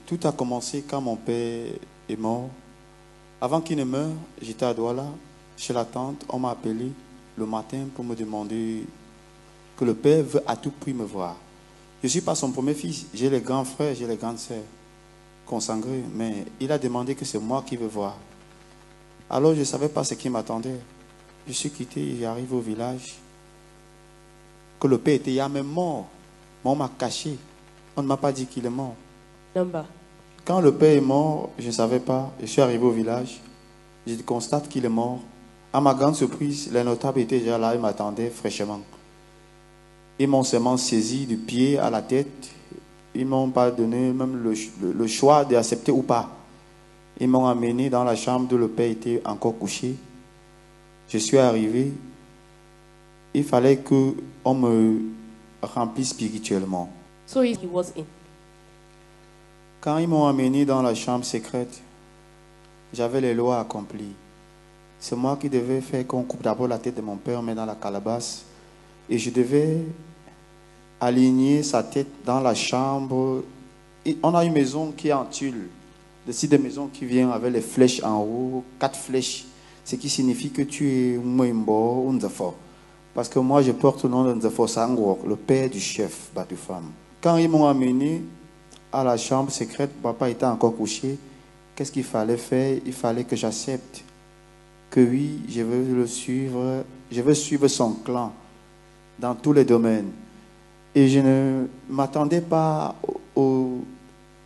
Tout a commencé quand mon père est mort. Avant qu'il ne meure, j'étais à Douala, chez la tante. On m'a appelé le matin pour me demander que le père veut à tout prix me voir. Je ne suis pas son premier fils. J'ai les grands frères, j'ai les grandes sœurs consanguines. Mais il a demandé que c'est moi qui veux voir. Alors je ne savais pas ce qui m'attendait. Je suis quitté, j'arrive au village. Que le père était même mort. Mais on m'a caché. On ne m'a pas dit qu'il est mort. Quand le père est mort, je ne savais pas. Je suis arrivé au village. Je constate qu'il est mort. À ma grande surprise, les notables étaient déjà là et m'attendaient fraîchement. Ils m'ont seulement saisi du pied à la tête. Ils ne m'ont pas donné même le choix d'accepter ou pas. Ils m'ont amené dans la chambre où le père était encore couché. Je suis arrivé. Il fallait qu'on me remplisse spirituellement. So he was in. Quand ils m'ont amené dans la chambre secrète, j'avais les lois accomplies. C'est moi qui devais faire qu'on coupe d'abord la tête de mon père, mais dans la calebasse. Et je devais aligner sa tête dans la chambre. Et on a une maison qui est en tulle. C'est des maisons qui viennent avec les flèches en haut, 4 flèches. Ce qui signifie que tu es Mwimbo ou Nzafo. Parce que moi, je porte le nom de Nzafo Sangwok, le père du chef Batoufam. Quand ils m'ont amené à la chambre secrète, papa était encore couché. Qu'est-ce qu'il fallait faire? Il fallait que j'accepte que oui, je veux le suivre, je veux suivre son clan dans tous les domaines. Et je ne m'attendais pas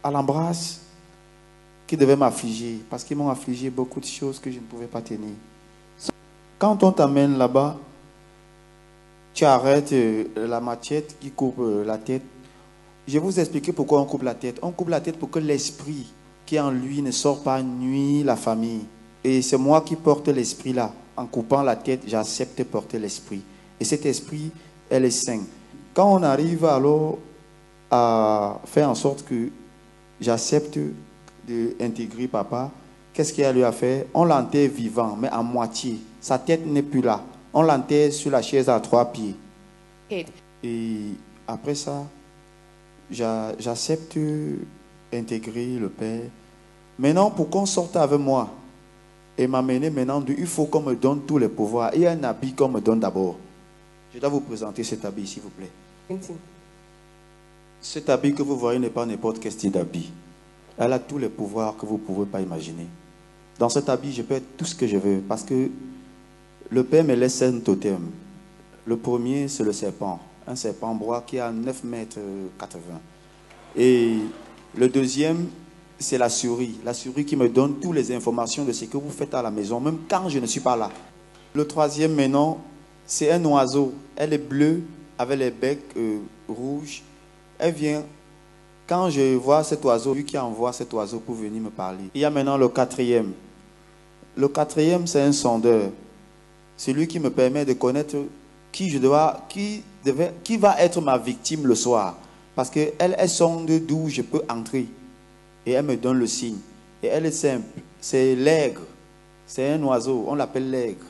à l'embrasse qui devait m'affliger, parce qu'ils m'ont affligé beaucoup de choses que je ne pouvais pas tenir. Quand on t'amène là-bas, tu arrêtes la machette qui coupe la tête. Je vais vous expliquer pourquoi on coupe la tête. On coupe la tête pour que l'esprit qui est en lui ne sorte pas nuire la famille. Et c'est moi qui porte l'esprit là. En coupant la tête, j'accepte de porter l'esprit. Et cet esprit, elle est sain. Quand on arrive alors à faire en sorte que j'accepte d'intégrer papa, qu'est-ce qu'il y a lui à faire? On l'enterre vivant, mais à moitié. Sa tête n'est plus là. On l'enterre sur la chaise à 3 pieds. Et après ça, j'accepte d'intégrer le père. Maintenant, pour qu'on sorte avec moi et m'amener maintenant, il faut qu'on me donne tous les pouvoirs. Il y a un habit qu'on me donne d'abord. Je dois vous présenter cet habit, s'il vous plaît. Cet habit que vous voyez n'est pas n'importe quel style d'habit. Elle a tous les pouvoirs que vous ne pouvez pas imaginer. Dans cet habit, je peux être tout ce que je veux parce que le père me laisse un totem. Le premier, c'est le serpent. Un serpent bois qui a 9 mètres 80. Et le deuxième, c'est la souris. La souris qui me donne toutes les informations de ce que vous faites à la maison, même quand je ne suis pas là. Le troisième, maintenant, c'est un oiseau. Elle est bleue avec les becs rouges. Elle vient, quand je vois cet oiseau, lui qui envoie cet oiseau pour venir me parler. Il y a maintenant le quatrième. Le quatrième, c'est un sondeur. C'est lui qui me permet de connaître qui va être ma victime le soir. Parce qu'elle sonde d'où je peux entrer. Et elle me donne le signe. Et elle est simple. C'est l'aigle. C'est un oiseau. On l'appelle l'aigle.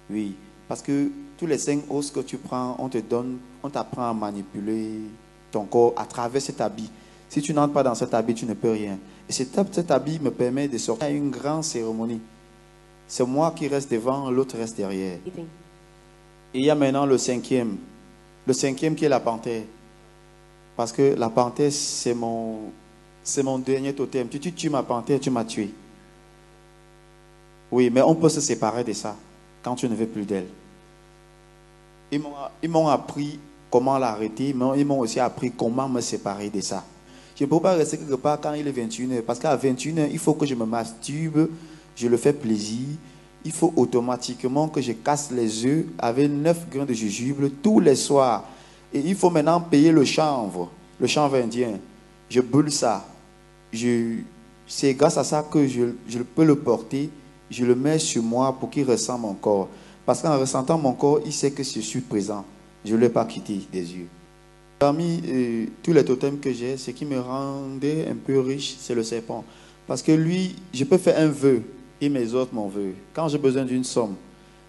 Oui. Parce que tous les 5 os que tu prends, on t'apprend à manipuler ton corps à travers cet habit. Si tu n'entres pas dans cet habit, tu ne peux rien. Et cet habit me permet de sortir à une grande cérémonie. C'est moi qui reste devant, l'autre reste derrière. Et il y a maintenant le cinquième. Le cinquième qui est la panthère. Parce que la panthère, c'est mon dernier totem. Tu tues ma panthère, tu m'as tué. Oui, mais on peut se séparer de ça quand tu ne veux plus d'elle. Ils m'ont appris comment l'arrêter, mais ils m'ont aussi appris comment me séparer de ça. Je ne peux pas rester quelque part quand il est 21h. Parce qu'à 21h, il faut que je me masturbe, je le fais plaisir. Il faut automatiquement que je casse les œufs avec 9 grains de jujube tous les soirs. Et il faut maintenant payer le chanvre indien. Je brûle ça. C'est grâce à ça que je peux le porter. Je le mets sur moi pour qu'il ressent mon corps. Parce qu'en ressentant mon corps, il sait que je suis présent. Je ne l'ai pas quitté des yeux. Parmi tous les totems que j'ai, ce qui me rendait un peu riche, c'est le serpent. Parce que lui, je peux faire un vœu et mes autres mon vœu. Quand j'ai besoin d'une somme.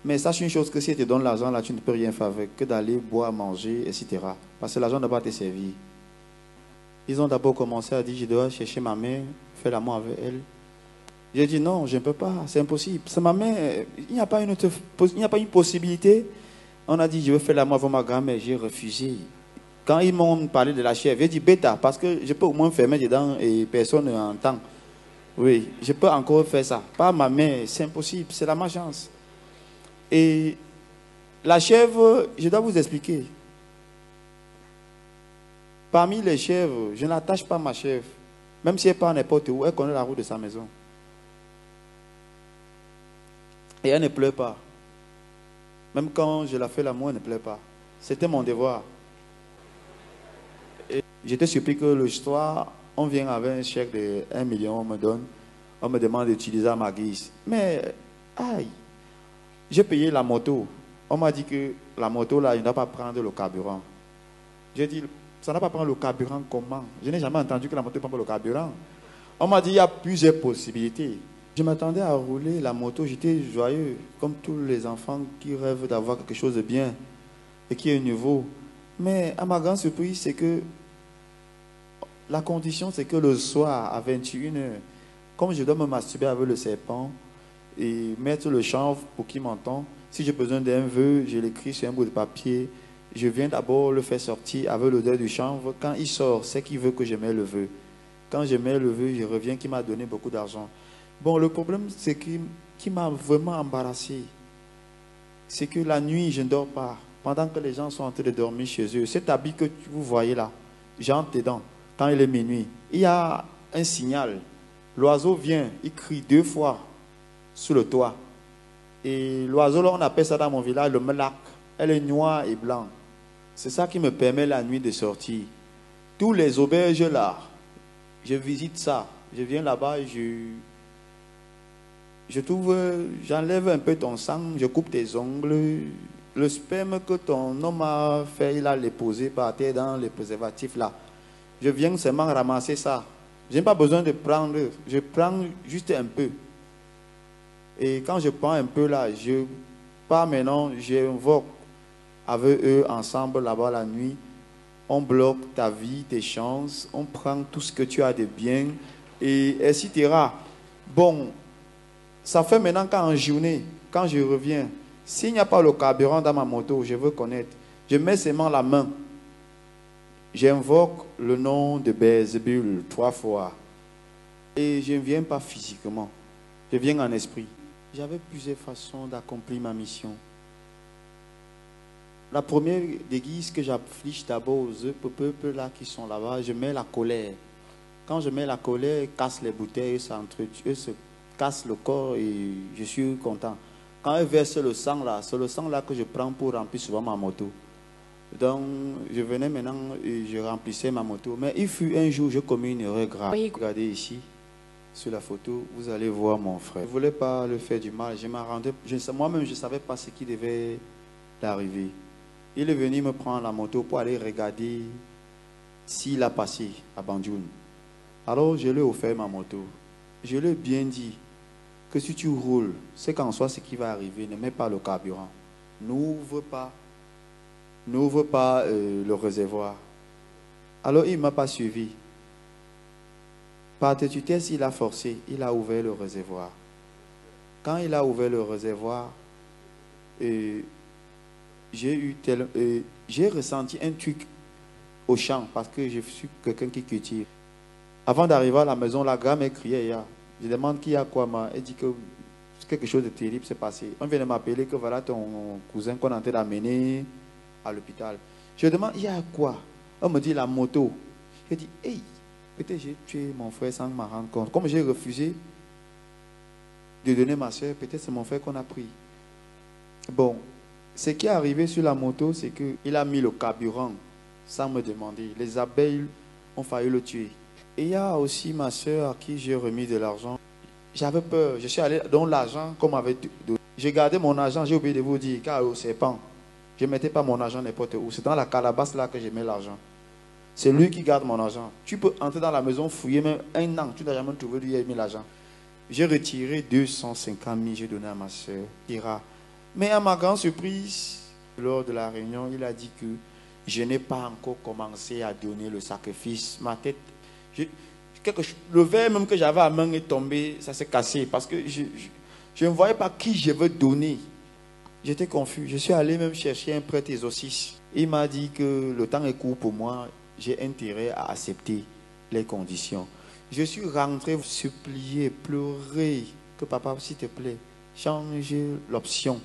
Mais sache une chose, que si il te donne l'argent, là, tu ne peux rien faire avec, que d'aller boire, manger, etc. Parce que l'argent ne va pas te servir. Ils ont d'abord commencé à dire, je dois chercher ma mère, faire l'amour avec elle. J'ai dit non, je ne peux pas, c'est impossible. C'est ma mère, il n'y a pas une possibilité. On a dit, je veux faire l'amour avec ma grand-mère, j'ai refusé. Quand ils m'ont parlé de la chèvre, j'ai dit bêta, parce que je peux au moins fermer dedans et personne n'entend. Oui, je peux encore faire ça. Pas ma mère, c'est impossible, c'est la malchance. Et la chèvre, je dois vous expliquer. Parmi les chèvres, je n'attache pas ma chèvre. Même si elle part n'importe où, elle connaît la route de sa maison. Et elle ne pleure pas. Même quand je la fais l'amour, elle ne pleure pas. C'était mon devoir. Et j'étais surpris que le soir, on vient avec un chèque de 1 million, on me donne. On me demande d'utiliser à ma guise. Mais, aïe, j'ai payé la moto. On m'a dit que la moto, là, il ne doit pas prendre le carburant. J'ai dit, ça ne va pas prendre le carburant comment? Je n'ai jamais entendu que la moto prenne le carburant. On m'a dit, il y a plusieurs possibilités. Je m'attendais à rouler la moto, j'étais joyeux, comme tous les enfants qui rêvent d'avoir quelque chose de bien et qui est nouveau. Mais à ma grande surprise, c'est que la condition, c'est que le soir, à 21 h, comme je dois me masturber avec le serpent et mettre le chanvre pour qu'il m'entende, si j'ai besoin d'un vœu, je l'écris sur un bout de papier. Je viens d'abord le faire sortir avec l'odeur du chanvre. Quand il sort, c'est qu'il veut que je mette le vœu. Quand je mets le vœu, je reviens qu'il m'a donné beaucoup d'argent. Bon, le problème, c'est qui m'a vraiment embarrassé. C'est que la nuit, je ne dors pas. Pendant que les gens sont en train de dormir chez eux, cet habit que vous voyez là, j'entre dedans. Quand il est minuit, il y a un signal. L'oiseau vient, il crie 2 fois sous le toit. Et l'oiseau, là, on appelle ça dans mon village le melac. Elle est noire et blanche. C'est ça qui me permet la nuit de sortir. Tous les auberges là, je visite ça. Je viens là-bas, je trouve, j'enlève un peu ton sang, je coupe tes ongles. Le sperme que ton homme a fait, il a les posé par terre dans les préservatifs là. Je viens seulement ramasser ça. Je n'ai pas besoin de prendre, je prends juste un peu. Et quand je prends un peu là, je pars maintenant, j'invoque avec eux ensemble là-bas la nuit. On bloque ta vie, tes chances, on prend tout ce que tu as de bien, et etc. Bon, ça fait maintenant qu'en journée, quand je reviens, s'il n'y a pas le carburant dans ma moto, je veux connaître, je mets seulement la main. J'invoque le nom de Bézébul 3 fois. Et je ne viens pas physiquement, je viens en esprit. J'avais plusieurs façons d'accomplir ma mission. La première déguise que j'afflige d'abord aux peuples là qui sont là-bas, je mets la colère. Quand je mets la colère, ils cassent les bouteilles, eux se cassent le corps et je suis content. Quand ils versent le sang là, c'est le sang là que je prends pour remplir souvent ma moto. Donc je venais maintenant et je remplissais ma moto. Mais il fut un jour, j'ai commis une erreur grave. Oui. Regardez ici, sur la photo, vous allez voir mon frère. Je ne voulais pas le faire du mal. Moi-même, je ne savais pas ce qui devait arriver. Il est venu me prendre la moto pour aller regarder s'il a passé à Bandjoun. Alors je lui ai offert ma moto. Je lui ai bien dit que si tu roules, c'est qu'en soi ce qui va arriver, ne mets pas le carburant. N'ouvre pas le réservoir. Alors il ne m'a pas suivi. Par têtudesse, il a forcé, il a ouvert le réservoir. Quand il a ouvert le réservoir, j'ai ressenti un truc au champ parce que je suis quelqu'un qui cultive. Avant d'arriver à la maison, la grand-mère criait. Je demande qui a quoi. Elle dit que quelque chose de terrible s'est passé. On vient de m'appeler que voilà ton cousin qu'on est en train d'amener à l'hôpital. Je demande, il y a quoi? On me dit la moto. Je dis, hey, peut-être j'ai tué mon frère sans m'en rendre compte. Comme j'ai refusé de donner ma soeur, peut-être c'est mon frère qu'on a pris. Bon. Ce qui est arrivé sur la moto, c'est qu'il a mis le carburant sans me demander. Les abeilles ont failli le tuer. Et il y a aussi ma soeur à qui j'ai remis de l'argent. J'avais peur. Je suis allé dans l'argent comme avec... J'ai gardé mon argent, j'ai oublié de vous dire, car au serpent, je ne mettais pas mon argent n'importe où. C'est dans la calebasse là que je mets l'argent. C'est lui qui garde mon argent. Tu peux entrer dans la maison, fouiller même 1 an, tu n'as jamais trouvé lui a mis l'argent. J'ai retiré 250 000, j'ai donné à ma soeur, Ira. Mais à ma grande surprise, lors de la réunion, il a dit que Je n'ai pas encore commencé à donner le sacrifice. Ma tête, le verre même que j'avais à main est tombé, ça s'est cassé parce que je ne voyais pas qui je veux donner. J'étais confus. Je suis allé même chercher un prêtre exorciste. Il m'a dit que le temps est court pour moi. J'ai intérêt à accepter les conditions. Je suis rentré supplier, pleurer que papa, s'il te plaît, change l'option.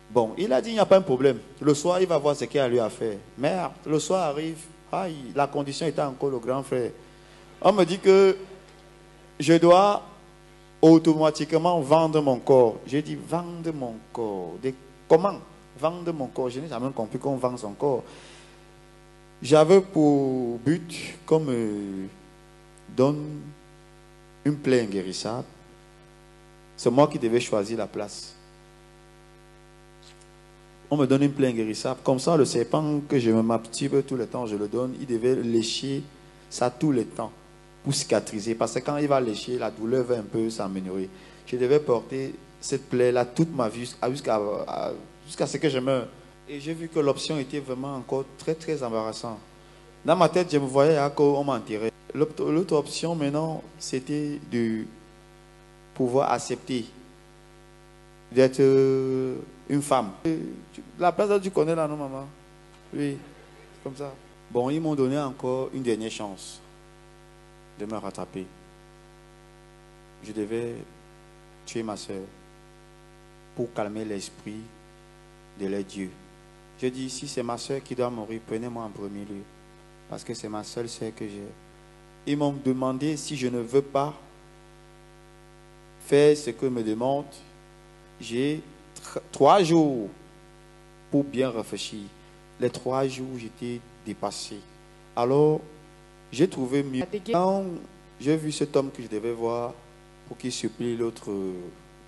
Bon, il a dit il n'y a pas un problème. Le soir, il va voir ce qu'il y a lui à faire. Mais le soir arrive, la condition était encore le grand frère. On me dit que je dois automatiquement vendre mon corps. J'ai dit vendre mon corps. Comment vendre mon corps? Je n'ai jamais compris qu'on vend son corps. J'avais pour but qu'on me donne une plaie inguérissable. C'est moi qui devais choisir la place. On me donne une plaie inguérissable. Comme ça, le serpent que je me m'active tout le temps, je le donne, il devait lécher ça tout le temps pour cicatriser. Parce que quand il va lécher, la douleur va un peu s'améliorer. Je devais porter cette plaie-là toute ma vie jusqu'à ce que je meure. Et j'ai vu que l'option était vraiment encore très, très embarrassante. Dans ma tête, je me voyais à quoi on m'enterrait. L'autre option maintenant, c'était de pouvoir accepter d'être une femme. La place là, tu connais là, non, maman? Oui, comme ça. Bon, ils m'ont donné encore une dernière chance de me rattraper. Je devais tuer ma soeur pour calmer l'esprit de leur Dieu. Je dis, si c'est ma soeur qui doit mourir, prenez-moi en premier lieu. Parce que c'est ma seule soeur que j'ai. Ils m'ont demandé si je ne veux pas faire ce que me demande. J'ai 3 jours pour bien réfléchir. Les 3 jours, j'étais dépassé. Alors, j'ai trouvé mieux. Quand j'ai vu cet homme que je devais voir pour qu'il supplie l'autre,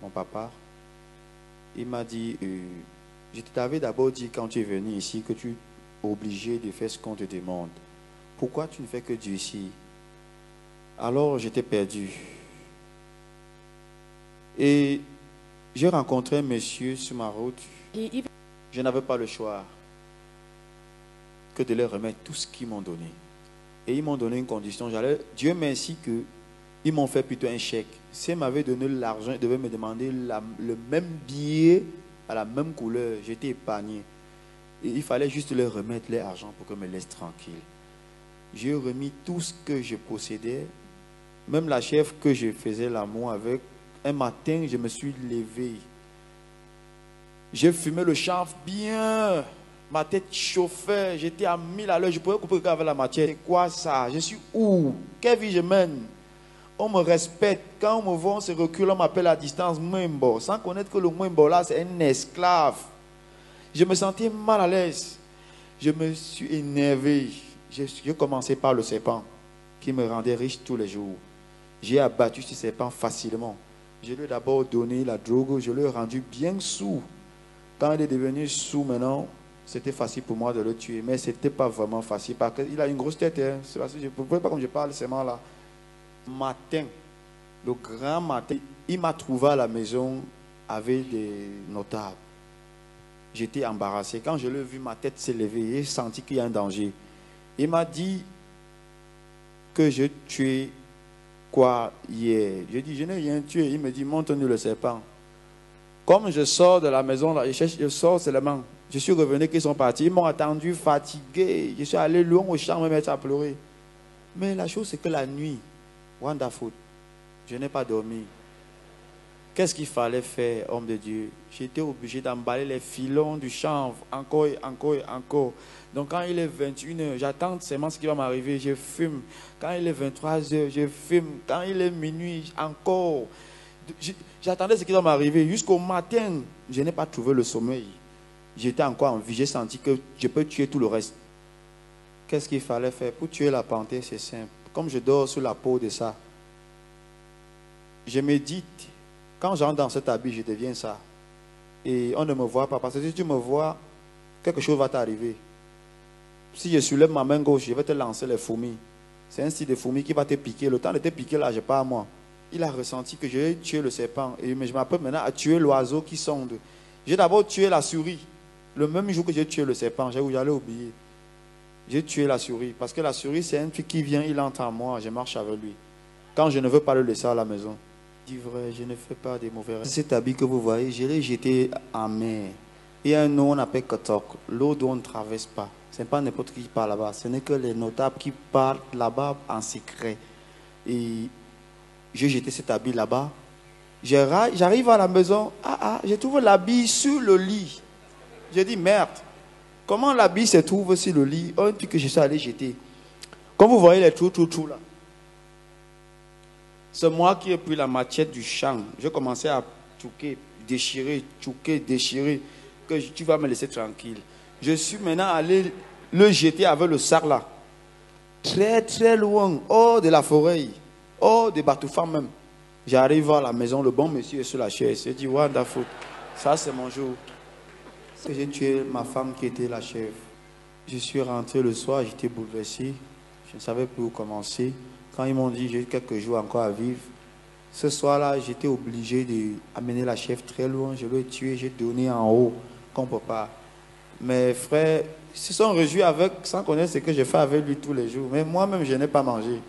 mon papa, il m'a dit, je t'avais d'abord dit quand tu es venu ici que tu es obligé de faire ce qu'on te demande. Pourquoi tu ne fais que Dieu ici? Alors, j'étais perdu. Et j'ai rencontré un monsieur sur ma route. Je n'avais pas le choix que de leur remettre tout ce qu'ils m'ont donné. Et ils m'ont donné une condition. Dieu merci qu'ils m'ont fait plutôt un chèque. S'ils m'avaient donné l'argent, ils devaient me demander le même billet à la même couleur. J'étais épargné. Et il fallait juste leur remettre l'argent pour qu'ils me laissent tranquille. J'ai remis tout ce que je possédais. Même la chef que je faisais l'amour avec. Un matin, je me suis levé. J'ai fumé le chanvre bien. Ma tête chauffait. J'étais à 1000 à l'heure. Je pouvais couper avec la matière. C'est quoi ça? Je suis où? Quelle vie je mène? On me respecte. Quand on me voit, on se recule. On m'appelle à distance Mwembo. Sans connaître que le Mwembo là, c'est un esclave. Je me sentais mal à l'aise. Je me suis énervé. J'ai commencé par le serpent qui me rendait riche tous les jours. J'ai abattu ce serpent facilement. Je lui ai d'abord donné la drogue, je lui ai rendu bien sourd. Quand il est devenu sourd maintenant, c'était facile pour moi de le tuer, mais ce n'était pas vraiment facile parce qu'il a une grosse tête. Hein. C'est parce que je ne pouvais pas comme je parle seulement là. Matin, le grand matin, il m'a trouvé à la maison avec des notables. J'étais embarrassé. Quand je l'ai vu, ma tête s'est levée, j'ai senti qu'il y a un danger. Il m'a dit que je tuais quoi hier? Je dis, je n'ai rien tué. Il me dit, montre-nous le serpent. Comme je sors de la maison, là, je sors seulement. Je suis revenu qu'ils sont partis. Ils m'ont attendu fatigué. Je suis allé loin au champ me mettre à pleurer. Mais la chose, c'est que la nuit, wonderful, je n'ai pas dormi. Qu'est-ce qu'il fallait faire, homme de Dieu? J'étais obligé d'emballer les filons du chanvre, encore et encore et encore. Donc quand il est 21h, j'attends seulement ce qui va m'arriver, je fume. Quand il est 23h, je fume. Quand il est minuit, encore. J'attendais ce qui va m'arriver. Jusqu'au matin, je n'ai pas trouvé le sommeil. J'étais encore en vie, j'ai senti que je peux tuer tout le reste. Qu'est-ce qu'il fallait faire? Pour tuer la panthère, c'est simple. Comme je dors sous la peau de ça, je médite. Quand j'entre dans cet habit, je deviens ça. Et on ne me voit pas. Parce que si tu me vois, quelque chose va t'arriver. Si je soulève ma main gauche, je vais te lancer les fourmis. C'est un style de fourmi qui va te piquer. Le temps de te piquer là, je n'ai pas à moi. Il a ressenti que j'ai tué le serpent. Et je m'apprête maintenant à tuer l'oiseau qui sonde. J'ai d'abord tué la souris. Le même jour que j'ai tué le serpent, j'allais oublier. J'ai tué la souris. Parce que la souris, c'est un fille qui vient, il entre en moi, je marche avec lui. Quand je ne veux pas le laisser à la maison. Je dis vrai, je ne fais pas des mauvais rêves. Cet habit que vous voyez, je l'ai jeté en mer. Il y a un eau, on appelle Kotok. L'eau dont on ne traverse pas. Ce n'est pas n'importe qui part là-bas. Ce n'est que les notables qui partent là-bas en secret. Et j'ai jeté cet habit là-bas. J'arrive à la maison. Je trouve l'habit sur le lit. J'ai dit merde. Comment l'habit se trouve sur le lit? Un truc que je suis allé jeter. Comme vous voyez les trous là. C'est moi qui ai pris la machette du champ. J'ai commencé à tchouquer, déchirer, que tu vas me laisser tranquille. Je suis maintenant allé le jeter avec le sac là. Très très loin, hors de la forêt, hors de Batoufan même. J'arrive à la maison, le bon monsieur est sur la chaise. Je dis, wonderful, ça c'est mon jour. J'ai tué ma femme qui était la chef. Je suis rentré le soir, j'étais bouleversé. Je ne savais plus où commencer. Quand ils m'ont dit j'ai quelques jours encore à vivre, ce soir-là, j'étais obligé d'amener la chef très loin. Je l'ai tué, j'ai donné en haut, qu'on ne peut pas. Mes frères se sont réjouis avec, sans connaître ce que je fais avec lui tous les jours. Mais moi-même, je n'ai pas mangé.